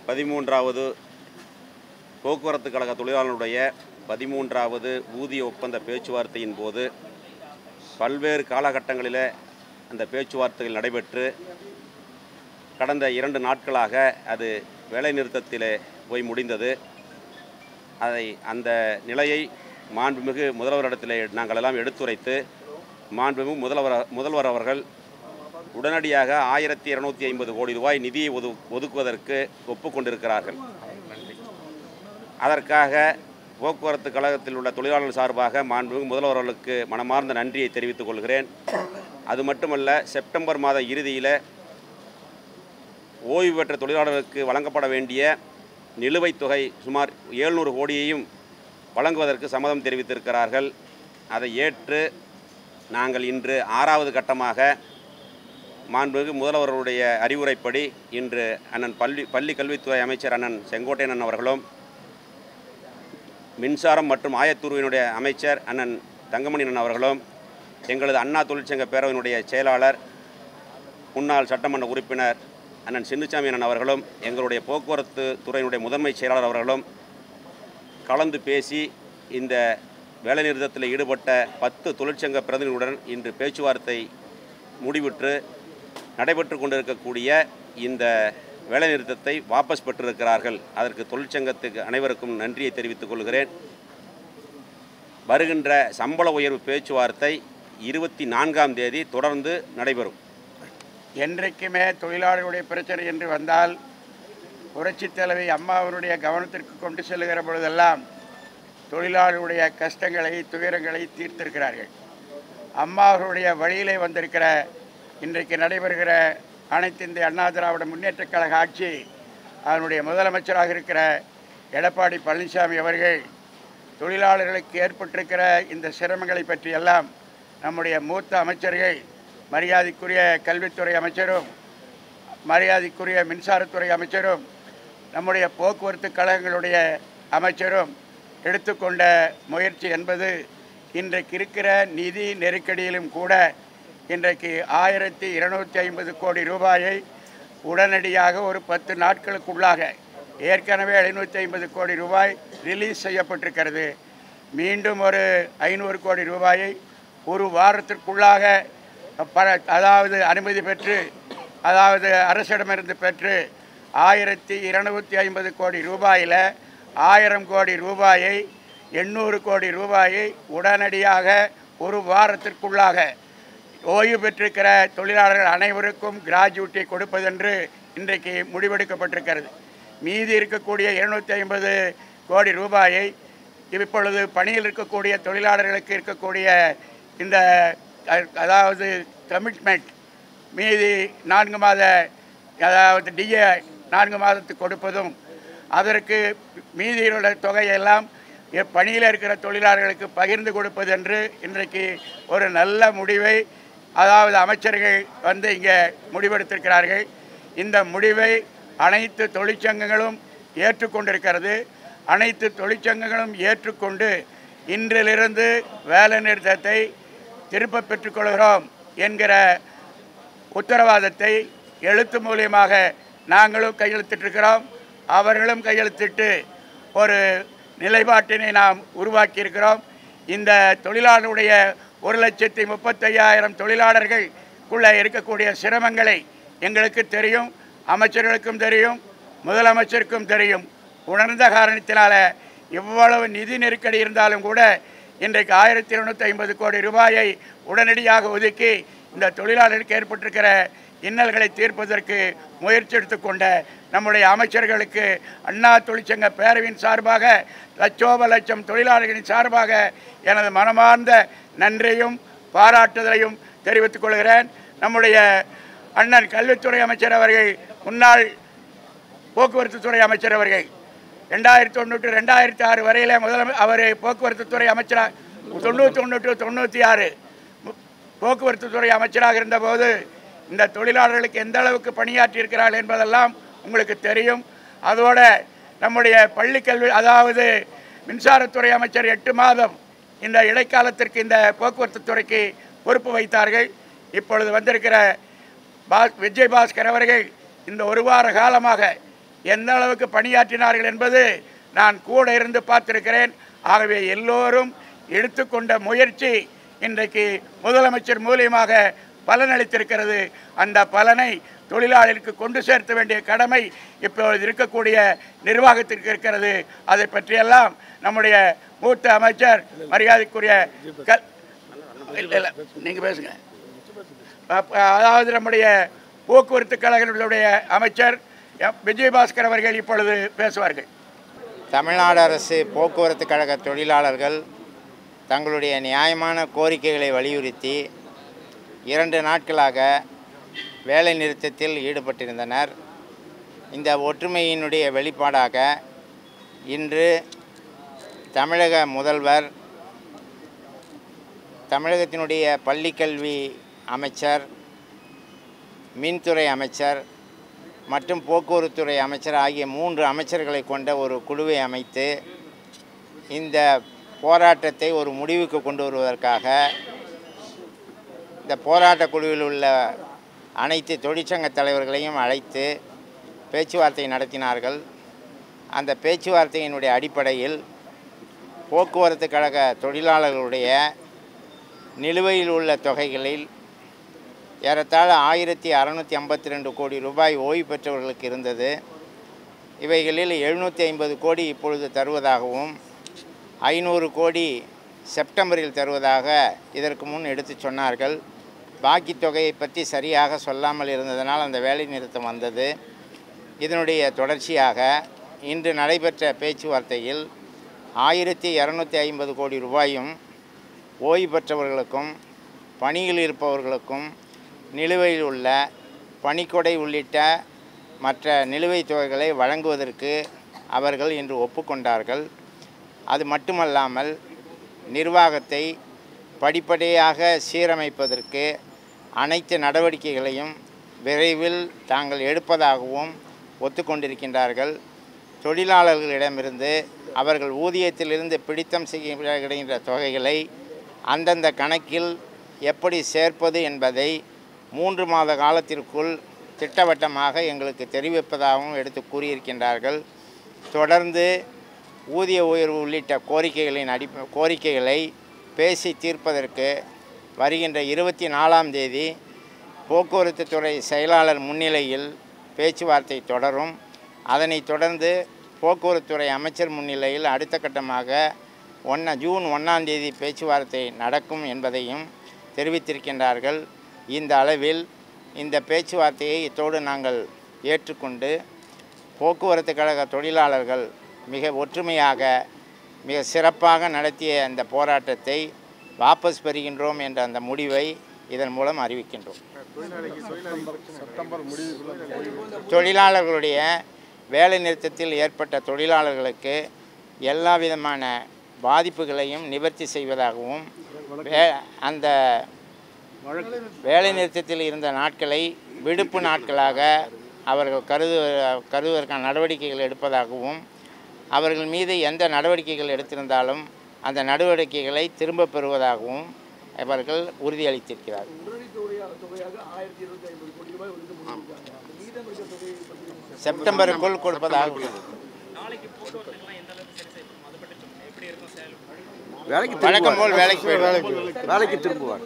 13வது போக்குவரத்து கழக தொழிலாளர்களுடைய 13வது ஊதிய ஒப்பந்த பேச்சுவார்த்தையின் போது பல்வேறு காலகட்டங்களில் அந்த பேச்சுவார்த்தைகள் நடைபெற்று கடந்த 2 நாட்களாக அது வேலைநிறுத்தத்திலே போய் முடிந்தது. அந்த நிலையை மாண்புமிகு முதல்வரிடத்திலே நாங்கள் எல்லாம் எடுத்துரைத்து மாண்புமிகு முதல்வர் அவர்கள் உடனடியாக 1250 கோடி ரூபாய் நிதியை ஒதுக்குவதற்கு ஒப்புக்கொண்டிருக்கிறார்கள். அதற்காக போக்குவரத்து கழகத்தில் உள்ள தொழிலாளர்கள் சார்பாக மாண்புமிகு முதல்வர்களுக்கு மனமார்ந்த நன்றியை தெரிவித்துக் கொள்கிறேன். அது மட்டுமல்ல, செப்டம்பர் மாத இறுதியில் ஓய்வு பெற்ற தொழிலாளர்களுக்கு வழங்கப்பட வேண்டிய நிலுவைத் தொகை சுமார் 700 கோடியையும் வழங்குவதற்கு சம்மதம் தெரிவித்திருக்கிறார்கள். அதை ஏற்று நாங்கள் இன்று 6வது கட்டமாக மாண்புமிகு முதல்வர்களுடைய அறிவுரைப்படி இன்று அண்ணன் பள்ளி கல்வித்துறை அமைச்சர் அண்ணன் செங்கோட்டையன் அவர்களும் மின்சாரம் மற்றும் ஆயத்தூர்வினுடைய அமைச்சர் அண்ணன் தங்கமணியன் அவர்களும் எங்களது அண்ணா தொழிற்சங்க பேரவையினுடைய செயலாளர் முன்னாள் சட்டமன்ற உறுப்பினர் அண்ணன் சின்னசாமி அண்ணன் அவர்களும் எங்களுடைய போக்குவரத்து துறையினுடைய முதன்மை செயலாளர் அவர்களும் கலந்து பேசி இந்த வேலைநிறுத்தத்தில் ஈடுபட்ட 10 தொழிற்சங்க பிரதிநிதிகளுடன் இன்று பேச்சுவார்த்தை முடிவுற்று நடைபெற்று கொண்டிருக்கக்கூடிய இந்த வேலைநிறுத்தத்தை வாபஸ் பெற்றிருக்கிறார்கள். அதற்கு தொழிற்சங்கத்துக்கு அனைவருக்கும் நன்றியை தெரிவித்துக் கொள்கிறேன். வருகின்ற சம்பள உயர்வு பேச்சுவார்த்தை 24ஆம் தேதி தொடர்ந்து நடைபெறும். என்றைக்குமே தொழிலாளர்களுடைய பிரச்சனை என்று வந்தால் புரட்சித் தலைவி அம்மாவனுடைய கவனத்திற்கு கொண்டு செல்லுகிற பொழுதெல்லாம் தொழிலாளர்களுடைய கஷ்டங்களை துயரங்களை தீர்த்திருக்கிறார்கள். அம்மா அவர்களுடைய வழியிலே வந்திருக்கிற இன்றைக்கு நடைபெறுகிற அனைத்து இந்திய அண்ணா திராவிட முன்னேற்றக் கழக ஆட்சி அதனுடைய முதலமைச்சராக இருக்கிற எடப்பாடி பழனிசாமி அவர்கள் தொழிலாளர்களுக்கு ஏற்பட்டிருக்கிற இந்த சிரமங்களை பற்றியெல்லாம் நம்முடைய மூத்த அமைச்சர்கள் மரியாதைக்குரிய கல்வித்துறை அமைச்சரும் மரியாதைக்குரிய மின்சாரத்துறை அமைச்சரும் நம்முடைய போக்குவரத்து கழகங்களுடைய அமைச்சரும் எடுத்துக்கொண்ட முயற்சி என்பது இன்றைக்கு இருக்கிற நிதி நெருக்கடியிலும் கூட இன்றைக்கு 1250 கோடி ரூபாயை உடனடியாக ஒரு 10 நாட்களுக்குள்ளாக ஏற்கனவே 750 கோடி ரூபாய் ரிலீஸ் செய்யப்பட்டிருக்கிறது. மீண்டும் ஒரு 500 கோடி ரூபாயை ஒரு வாரத்திற்குள்ளாக அதாவது அனுமதி பெற்று அதாவது அரசிடமிருந்து பெற்று 1250 கோடி ரூபாயில் 1000 கோடி ரூபாயை 800 கோடி ரூபாயை உடனடியாக ஒரு வாரத்திற்குள்ளாக ஓய்வு பெற்றிருக்கிற தொழிலாளர்கள் அனைவருக்கும் கிராஜுவிட்டி கொடுப்பதென்று இன்றைக்கு முடிவெடுக்கப்பட்டிருக்கிறது. மீதி இருக்கக்கூடிய 250 கோடி ரூபாயை இப்பொழுது பணியில் இருக்கக்கூடிய தொழிலாளர்களுக்கு இருக்கக்கூடிய இந்த அதாவது கமிட்மெண்ட் மீதி 4 மாத அதாவது டிஏ 4 மாதத்துக்கு கொடுப்பதும் அதற்கு மீதியுள்ள தொகையெல்லாம் பணியில் இருக்கிற தொழிலாளர்களுக்கு பகிர்ந்து கொடுப்பது என்று இன்றைக்கு ஒரு நல்ல முடிவை அதாவது அமைச்சர்கள் வந்து இங்கே முடிவெடுத்திருக்கிறார்கள். இந்த முடிவை அனைத்து தொழிற்சங்கங்களும் ஏற்றுக்கொண்டிருக்கிறது. அனைத்து தொழிற்சங்கங்களும் ஏற்றுக்கொண்டு இன்றிலிருந்து வேலை நிறுத்தத்தை திரும்ப பெற்றுக்கொள்கிறோம் என்கிற உத்தரவாதத்தை எழுத்து மூலியமாக நாங்களும் கையெழுத்திட்டிருக்கிறோம். அவர்களும் கையெழுத்திட்டு ஒரு நிலைப்பாட்டினை நாம் உருவாக்கியிருக்கிறோம். இந்த தொழிலாளருடைய 1,35,000 தொழிலாளர்களுக்குள்ளே இருக்கக்கூடிய சிரமங்களை எங்களுக்கு தெரியும், அமைச்சர்களுக்கும் தெரியும், முதலமைச்சருக்கும் தெரியும். உணர்ந்த காரணத்தினால இவ்வளவு நிதி நெருக்கடி இருந்தாலும் கூட இன்றைக்கு 1250 கோடி ரூபாயை உடனடியாக ஒதுக்கி இந்த தொழிலாளர்களுக்கு ஏற்பட்டிருக்கிற இன்னல்களை தீர்ப்பதற்கு முயற்சி எடுத்துக்கொண்ட நம்முடைய அமைச்சர்களுக்கு அண்ணா தொழிற்சங்க பேரவையின் சார்பாக லட்சோப தொழிலாளர்களின் சார்பாக எனது மனமார்ந்த நன்றியும் பாராட்டுதலையும் தெரிவித்துக் கொள்கிறேன். நம்முடைய அண்ணன் கல்வித்துறை அமைச்சர் அவர்கள் முன்னாள் போக்குவரத்து துறை அமைச்சர் அவர்கள் 2001 2006 வரையிலே அவர் போக்குவரத்து துறை அமைச்சராக 91 96 போக்குவரத்து துறை அமைச்சராக இருந்தபோது இந்த தொழிலாளர்களுக்கு எந்த அளவுக்கு பணியாற்றி இருக்கிறார்கள் என்பதெல்லாம் உங்களுக்கு தெரியும். அதோட நம்முடைய பள்ளிக்கல்வி அதாவது மின்சாரத்துறை அமைச்சர் 8 மாதம் இந்த இடைக்காலத்திற்கு இந்த போக்குவரத்து துறைக்கு பொறுப்பு வைத்தார்கள். இப்பொழுது வந்திருக்கிற விஜய் பாஸ்கர் அவர்கள் இந்த ஒரு வார காலமாக எந்த அளவுக்கு பணியாற்றினார்கள் என்பது நான் கூட இருந்து பார்த்திருக்கிறேன். ஆகவே எல்லோரும் எடுத்துக்கொண்ட முயற்சி இன்றைக்கு முதலமைச்சர் மூலியமாக பலனளித்திருக்கிறது. அந்த பலனை தொழிலாளர்களுக்கு கொண்டு சேர்த்த வேண்டிய கடமை இப்பொழுது இருக்கக்கூடிய நிர்வாகத்திற்கு இருக்கிறது. அதை பற்றியெல்லாம் நம்முடைய மூத்த அமைச்சர் மரியாதைக்குரிய நீங்கள் பேசுங்க. அதாவது நம்முடைய போக்குவரத்து கழகங்களுடைய அமைச்சர் விஜயபாஸ்கர் அவர்கள் இப்பொழுது பேசுவார்கள். தமிழ்நாடு அரசு போக்குவரத்து கழக தொழிலாளர்கள் தங்களுடைய நியாயமான கோரிக்கைகளை வலியுறுத்தி 2 நாட்களாக வேலை நிறுத்தத்தில் ஈடுபட்டிருந்தனர். இந்த ஒற்றுமையினுடைய வெளிப்பாடாக இன்று தமிழக முதல்வர், தமிழகத்தினுடைய பள்ளிக்கல்வி அமைச்சர், மின்துறை அமைச்சர் மற்றும் போக்குவரத்துறை அமைச்சர் ஆகிய 3 அமைச்சர்களை கொண்ட ஒரு குழுவை அமைத்து இந்த போராட்டத்தை ஒரு முடிவுக்கு கொண்டு வருவதற்காக இந்த போராட்ட குழுவில் உள்ள அனைத்து தொழிற்சங்க தலைவர்களையும் அழைத்து பேச்சுவார்த்தை நடத்தினார்கள். அந்த பேச்சுவார்த்தையினுடைய அடிப்படையில் போக்குவரத்து கழக தொழிலாளர்களுடைய நிலுவையில் உள்ள தொகைகளில் ஏறத்தாழ 1652 கோடி ரூபாய் ஓய்வு பெற்றவர்களுக்கு இருந்தது. இவைகளில் 750 கோடி இப்பொழுது தருவதாகவும் 500 கோடி செப்டம்பரில் தருவதாக இதற்கு முன் எடுத்து சொன்னார்கள். பாக்கி தொகையை பற்றி சரியாக சொல்லாமல் இருந்ததனால் அந்த வேலை நிறுத்தம் வந்தது. இதனுடைய தொடர்ச்சியாக இன்று நடைபெற்ற பேச்சுவார்த்தையில் 1250 கோடி ரூபாயும் ஓய்வு பெற்றவர்களுக்கும் பணியில் இருப்பவர்களுக்கும் நிலுவையில் உள்ள பணிக்கொடை உள்ளிட்ட மற்ற நிலுவைத் தொகைகளை வழங்குவதற்கு அவர்கள் இன்று ஒப்புக்கொண்டார்கள். அது மட்டுமல்லாமல் நிர்வாகத்தை படிப்படியாக சீரமைப்பதற்கு அனைத்து நடவடிக்கைகளையும் விரைவில் தாங்கள் எடுப்பதாகவும் ஒத்துக்கொண்டிருக்கின்றார்கள். தொழிலாளர்களிடமிருந்து அவர்கள் ஊதியத்திலிருந்து பிடித்தம் செய்யப்படுகின்ற தொகைகளை அந்தந்த கணக்கில் எப்படி சேர்ப்பது என்பதை 3 மாத காலத்திற்குள் திட்டவட்டமாக எங்களுக்கு தெரிவிப்பதாகவும் எடுத்து கூறியிருக்கின்றார்கள். தொடர்ந்து ஊதிய உயர்வு உள்ளிட்ட கோரிக்கைகளை பேசி தீர்ப்பதற்கு வருகின்ற 24ஆம் தேதி போக்குவரத்து துறை செயலாளர் முன்னிலையில் பேச்சுவார்த்தை தொடரும். அதனைத் தொடர்ந்து போக்குவரத்துறை அமைச்சர் முன்னிலையில் அடுத்த கட்டமாக ஜூன் 1ஆம் தேதி பேச்சுவார்த்தை நடக்கும் என்பதையும் தெரிவித்திருக்கின்றார்கள். இந்த அளவில் இந்த பேச்சுவார்த்தையை இத்தோடு நாங்கள் ஏற்றுக்கொண்டு போக்குவரத்து கழக தொழிலாளர்கள் மிக ஒற்றுமையாக மிக சிறப்பாக நடத்திய அந்த போராட்டத்தை வாபஸ் பெறுகின்றோம் என்ற அந்த முடிவை இதன் மூலம் அறிவிக்கின்றோம். தொழிலாளர்களுடைய வேலை நிறுத்தத்தில் ஏற்பட்ட தொழிலாளர்களுக்கு எல்லா விதமான பாதிப்புகளையும் நிவர்த்தி செய்வதாகவும் அந்த வேலை நிறுத்தத்தில் இருந்த நாட்களை விடுப்பு நாட்களாக அவர்கள் கருதுவதற்கான நடவடிக்கைகள் எடுப்பதாகவும் அவர்கள் மீது எந்த நடவடிக்கைகள் எடுத்திருந்தாலும் அந்த நடவடிக்கைகளை திரும்ப பெறுவதாகவும் அவர்கள் உறுதியளித்திருக்கிறார்கள். செப்டம்பருக்குள் கொடுப்பதாக வழக்கம் போல் வேலைக்கு திரும்புவார்.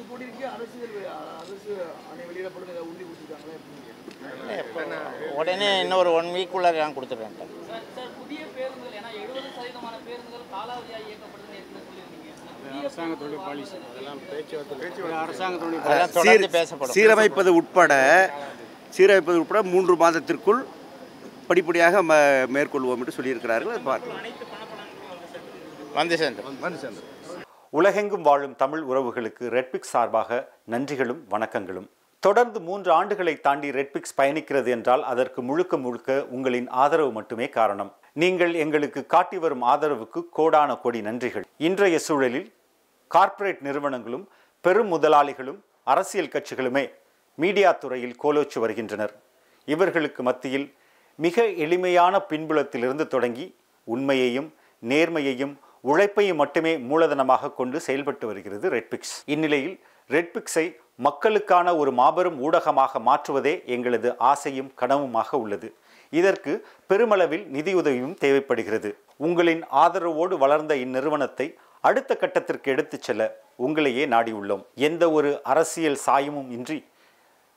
உடனே இன்னொரு 1 வீக்குள்ள நான் கொடுத்துட்றேன். சீரமைப்பது உட்பட 3 மாதத்திற்குள் படிப்படியாக மேற்கொள்வோம் என்று சொல்லியிருக்கிறார்கள். வந்து சேர்ந்து உலகெங்கும் வாழும் தமிழ் உறவுகளுக்கு ரெட்பிக்ஸ் சார்பாக நன்றிகளும் வணக்கங்களும். தொடர்ந்து 3 ஆண்டுகளை தாண்டி ரெட்பிக்ஸ் பயணிக்கிறது என்றால் அதற்கு முழுக்க உங்களின் ஆதரவு மட்டுமே காரணம். நீங்கள் எங்களுக்கு காட்டி வரும் ஆதரவுக்கு கோடான கோடி நன்றிகள். இன்றைய சூழலில் கார்ப்பரேட் நிறுவனங்களும் பெரும் முதலாளிகளும் அரசியல் கட்சிகளுமே மீடியா துறையில் கோலோச்சு வருகின்றனர். இவர்களுக்கு மத்தியில் மிக எளிமையான பின்புலத்திலிருந்து தொடங்கி உண்மையையும் நேர்மையையும் உழைப்பையும் மட்டுமே மூலதனமாக கொண்டு செயல்பட்டு வருகிறது ரெட்பிக்ஸ். இந்நிலையில் ரெட்பிக்ஸை மக்களுக்கான ஒரு மாபெரும் ஊடகமாக மாற்றுவதே எங்களது ஆசையும் கனவுமாக உள்ளது. இதற்கு பெருமளவில் நிதியுதவியும் தேவைப்படுகிறது. உங்களின் ஆதரவோடு வளர்ந்த இந்நிறுவனத்தை அடுத்த கட்டத்திற்கு எடுத்துச் செல்ல உங்களையே நாடியுள்ளோம். எந்த ஒரு அரசியல் சாயமும் இன்றி,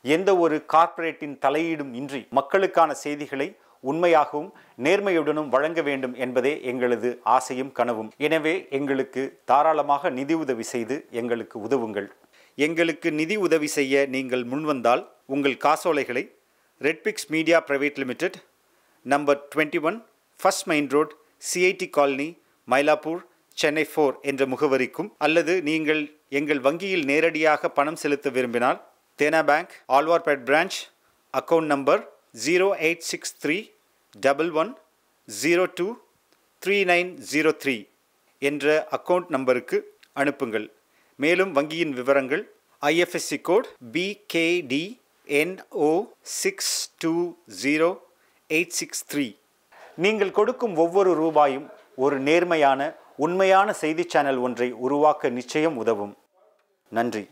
எந்த ஒரு கார்ப்பரேட்டின் தலையீடும் இன்றி மக்களுக்கான செய்திகளை உண்மையாகவும் நேர்மையுடனும் வழங்க வேண்டும் என்பதே எங்களது ஆசையும் கனவும். எனவே எங்களுக்கு தாராளமாக நிதி உதவி செய்து எங்களுக்கு உதவுங்கள். எங்களுக்கு நிதி உதவி செய்ய நீங்கள் முன்வந்தால் உங்கள் காசோலைகளை Redpix media private limited, number 21, first main road, CID colony, Mylapore, Chennai 4 என்ற முகவரிக்கும், அல்லது நீங்கள் எங்கள் வங்கியில் நேரடியாக பணம் செலுத்த விரும்பினால் Dena bank, Alwarpet branch, account number 086311023903 என்ற அக்கவுண்ட் நம்பருக்கு அனுப்புங்கள். மேலும் வங்கியின் விவரங்கள் IFSC கோட் BKDNO620863. நீங்கள் கொடுக்கும் ஒவ்வொரு ரூபாயும் ஒரு நேர்மையான, உண்மையான செய்தி சேனல் ஒன்றை உருவாக்க நிச்சயம் உதவும். நன்றி.